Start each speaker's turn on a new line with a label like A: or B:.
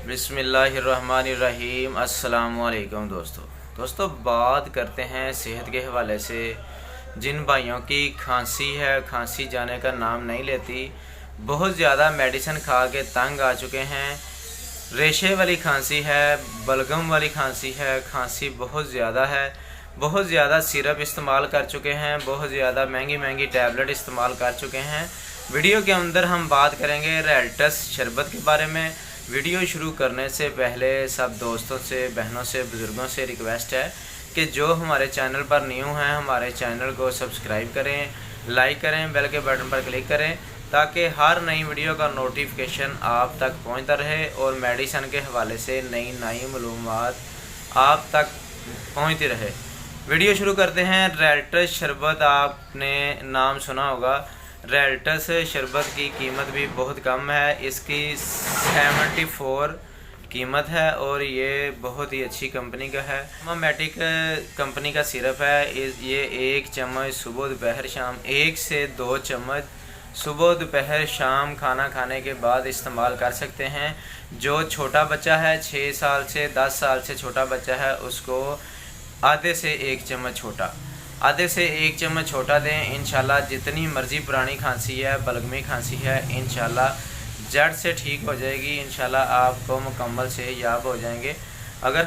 A: बिस्मिल्लाहिर्रहमानिर्रहीम। अस्सलामुअलैकुम दोस्तों बात करते हैं सेहत के हवाले से। जिन भाइयों की खांसी है, खांसी जाने का नाम नहीं लेती, बहुत ज़्यादा मेडिसिन खा के तंग आ चुके हैं, रेशे वाली खांसी है, बलगम वाली खांसी है, खांसी बहुत ज़्यादा है, बहुत ज़्यादा सिरप इस्तेमाल कर चुके हैं, बहुत ज़्यादा महंगी महंगी टैबलेट इस्तेमाल कर चुके हैं। वीडियो के अंदर हम बात करेंगे रेल्टस शरबत के बारे में। वीडियो शुरू करने से पहले सब दोस्तों से, बहनों से, बुज़ुर्गों से रिक्वेस्ट है कि जो हमारे चैनल पर न्यू हैं हमारे चैनल को सब्सक्राइब करें, लाइक करें, बेल के बटन पर क्लिक करें ताकि हर नई वीडियो का नोटिफिकेशन आप तक पहुंचता रहे और मेडिसिन के हवाले से नई नई मालूमात आप तक पहुंचती रहे। वीडियो शुरू करते हैं। रेल्टस शरबत आपने नाम सुना होगा। रेल्टस शरबत की कीमत भी बहुत कम है, इसकी 74 कीमत है और ये बहुत ही अच्छी कंपनी का है। मामेटिक कंपनी का सिरप है। ये 1 चम्मच सुबह दोपहर शाम, 1 से 2 चम्मच सुबह दोपहर शाम खाना खाने के बाद इस्तेमाल कर सकते हैं। जो छोटा बच्चा है, 6 साल से 10 साल से छोटा बच्चा है, उसको आधे से 1 चम्मच छोटा दें। इंशाल्लाह जितनी मर्ज़ी पुरानी खांसी है, बलगमी खांसी है, इंशाल्लाह जड़ से ठीक हो जाएगी। इंशाल्लाह आपको मुकम्मल सेहतयाब हो जाएंगे। अगर